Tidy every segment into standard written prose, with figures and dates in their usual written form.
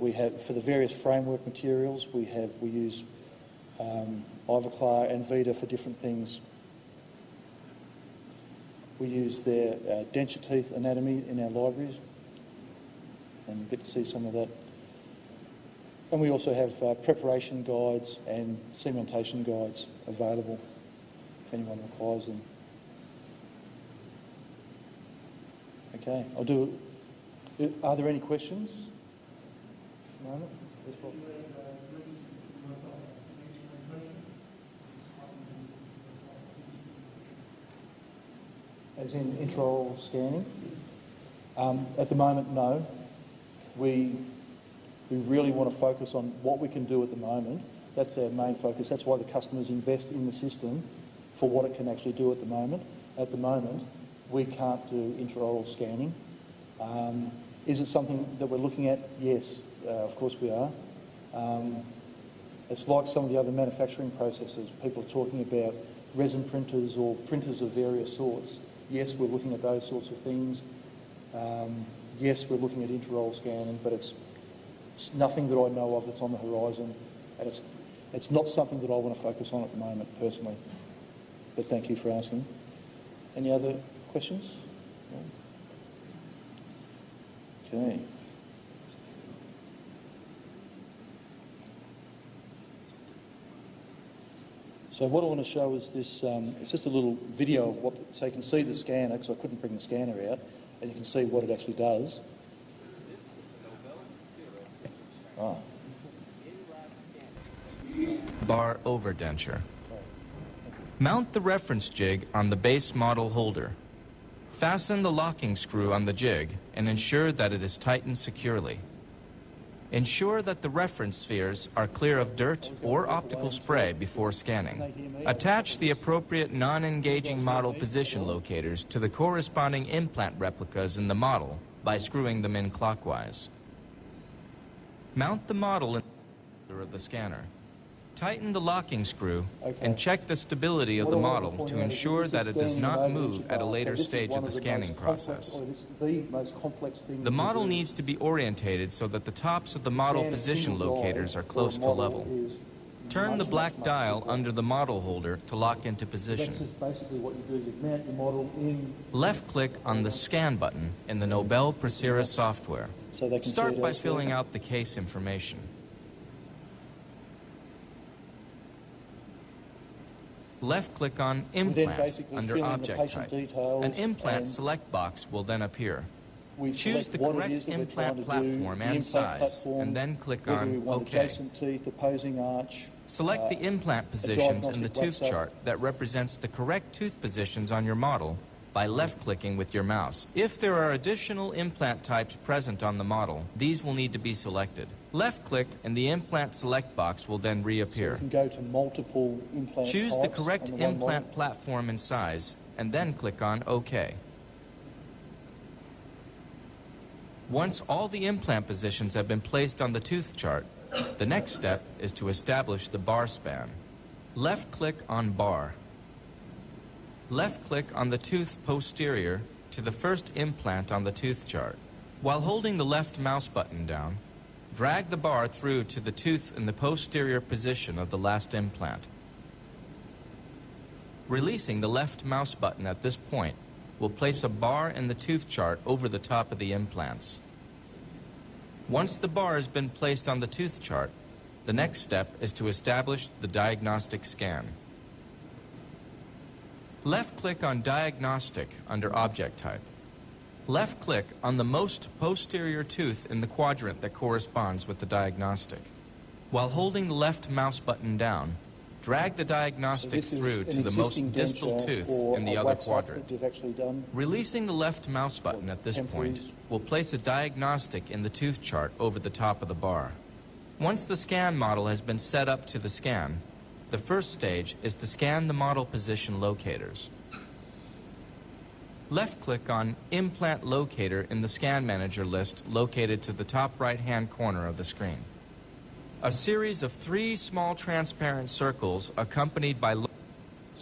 We have, for the various framework materials, we use Ivoclar and Vita for different things. We use their denture teeth anatomy in our libraries, and you get to see some of that. And we also have preparation guides and cementation guides available if anyone requires them. Okay, I'll do. Are there any questions? No? Yes, Bob. As in intraoral scanning? At the moment, no. We really want to focus on what we can do at the moment. That's our main focus. That's why the customers invest in the system, for what it can actually do at the moment. At the moment, we can't do intraoral scanning. Is it something that we're looking at? Yes, of course we are. It's like some of the other manufacturing processes. People are talking about resin printers or printers of various sorts. Yes, we're looking at those sorts of things. Yes, we're looking at intraoral scanning, but it's nothing that I know of that's on the horizon, and it's not something that I want to focus on at the moment, personally. But thank you for asking. Any other questions? No? Okay. So what I want to show is this, it's just a little video of what, so you can see the scanner, because I couldn't bring the scanner out, and you can see what it actually does. Ah. Bar overdenture. Mount the reference jig on the base model holder. Fasten the locking screw on the jig and ensure that it is tightened securely. Ensure that the reference spheres are clear of dirt or optical spray before scanning. Attach the appropriate non-engaging model position locators to the corresponding implant replicas in the model by screwing them in clockwise. Mount the model in the center of the scanner. Tighten the locking screw and check the stability of the model to ensure that it does not move at a later stage of the scanning process. The model needs to be orientated so that the tops of the model position locators are close to level. Turn the black dial under the model holder to lock into position. Left-click on the Scan button in the NobelProcera software. Start by filling out the case information. Left-click on Implant under Object Type. An implant select box will then appear. Choose the correct implant platform and size, and then click on OK. Select the implant positions in the tooth chart that represents the correct tooth positions on your model by left-clicking with your mouse. If there are additional implant types present on the model, these will need to be selected. Left-click and the implant select box will then reappear. So you can go to multiple implant Choose the types correct on implant platform and size, and then click on OK. Once all the implant positions have been placed on the tooth chart, the next step is to establish the bar span. Left-click on Bar. Left-click on the tooth posterior to the first implant on the tooth chart. While holding the left mouse button down, drag the bar through to the tooth in the posterior position of the last implant. Releasing the left mouse button at this point will place a bar in the tooth chart over the top of the implants. Once the bar has been placed on the tooth chart, the next step is to establish the diagnostic scan. Left-click on Diagnostic under Object Type. Left-click on the most posterior tooth in the quadrant that corresponds with the diagnostic. While holding the left mouse button down, drag the diagnostic through to the most distal tooth in the other quadrant. Releasing the left mouse button at this point will place a diagnostic in the tooth chart over the top of the bar. Once the scan model has been set up to the scan, the first stage is to scan the model position locators. Left-click on Implant Locator in the Scan Manager list located to the top right-hand corner of the screen. A series of 3 small transparent circles accompanied by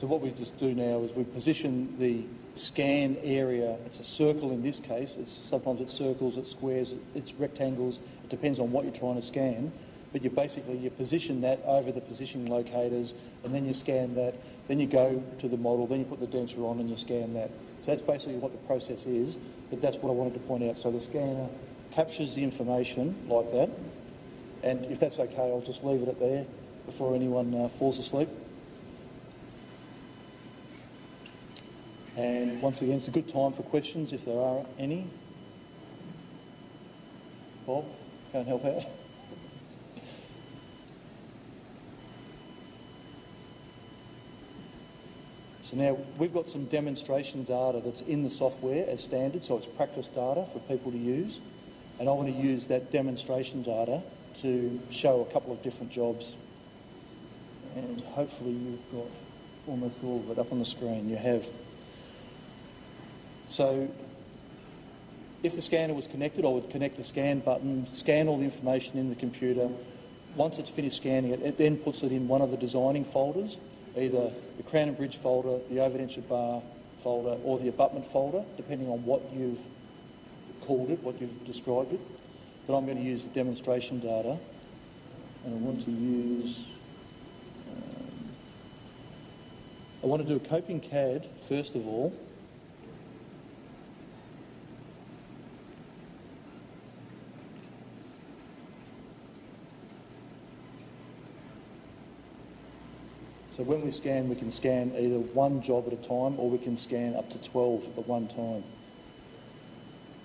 So what we just do now is we position the scan area. It's a circle in this case. Sometimes it's circles, it's squares, it's rectangles. It depends on what you're trying to scan. But you position that over the positioning locators, and then you scan that. Then you go to the model, then you put the denture on and you scan that. So that's basically what the process is, but that's what I wanted to point out. So the scanner captures the information like that, and if that's okay, I'll just leave it at there before anyone falls asleep. And once again, it's a good time for questions if there are any. Bob, can't help out. So now we've got some demonstration data that's in the software as standard, so it's practice data for people to use. And I want to use that demonstration data to show a couple of different jobs. And hopefully you've got almost all of it up on the screen. You have. So if the scanner was connected, I would connect the scan button, scan all the information in the computer. Once it's finished scanning it, it then puts it in one of the designing folders, either the crown and bridge folder, the overdenture bar folder, or the abutment folder, depending on what you've called it, what you've described it. But I'm going to use the demonstration data, and I want to use... I want to do a coping CAD, first of all. So when we can scan either one job at a time, or we can scan up to 12 at the one time.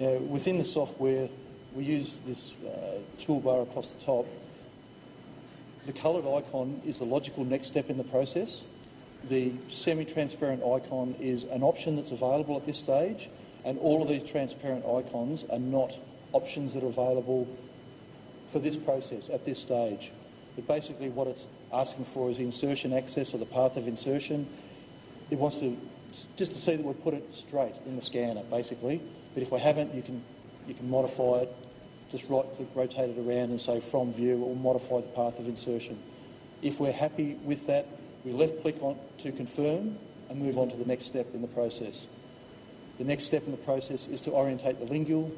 Now, within the software, we use this toolbar across the top. The coloured icon is the logical next step in the process. The semi-transparent icon is an option that's available at this stage, and all of these transparent icons are not options that are available for this process at this stage. But basically what it's asking for is insertion access, or the path of insertion. It wants to, just to see that we've put it straight in the scanner, basically. But if we haven't, you can modify it, just right-click, rotate it around and say from view, or modify the path of insertion. If we're happy with that, we left-click on to confirm and move on to the next step in the process. The next step in the process is to orientate the lingual.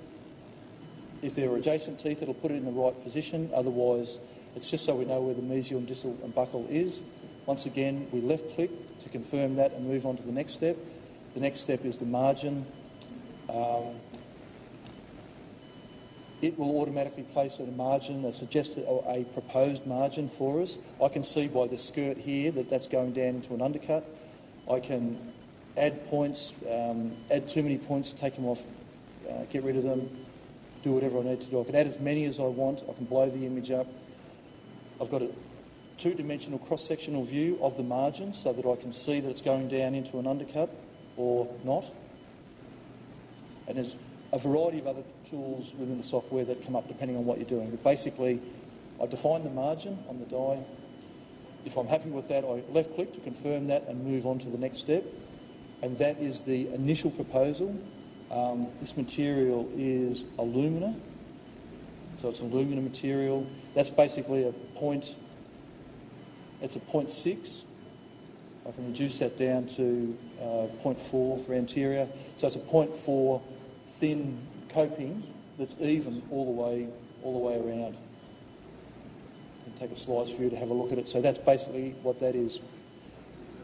If there are adjacent teeth, it'll put it in the right position. Otherwise, it's just so we know where the mesial and distal and buccal is. Once again, we left-click to confirm that and move on to the next step. The next step is the margin. It will automatically place a margin, a suggested or a proposed margin for us. I can see by the skirt here that that's going down into an undercut. I can add points, add too many points, take them off, get rid of them, do whatever I need to do. I can add as many as I want. I can blow the image up. I've got a two-dimensional cross-sectional view of the margin so that I can see that it's going down into an undercut or not. And there's a variety of other tools within the software that come up depending on what you're doing. But basically, I define the margin on the die. If I'm happy with that, I left-click to confirm that and move on to the next step. And that is the initial proposal. This material is alumina. So it's alumina material. That's basically a point, it's a 0.6. I can reduce that down to 0.4 for anterior. So it's a 0.4 thin coping that's even all the way around. I can take a slice for you to have a look at it. So that's basically what that is.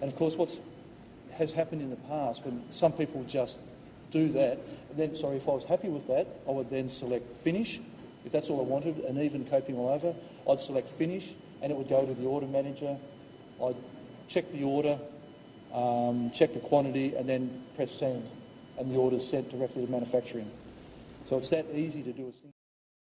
And of course, what has happened in the past, when some people just do that, and then, sorry, if I was happy with that, I would then select finish. If that's all I wanted, an even coping all over, I'd select finish, and it would go to the order manager. I'd check the order, check the quantity, and then press send, and the order's sent directly to manufacturing. So it's that easy to do a single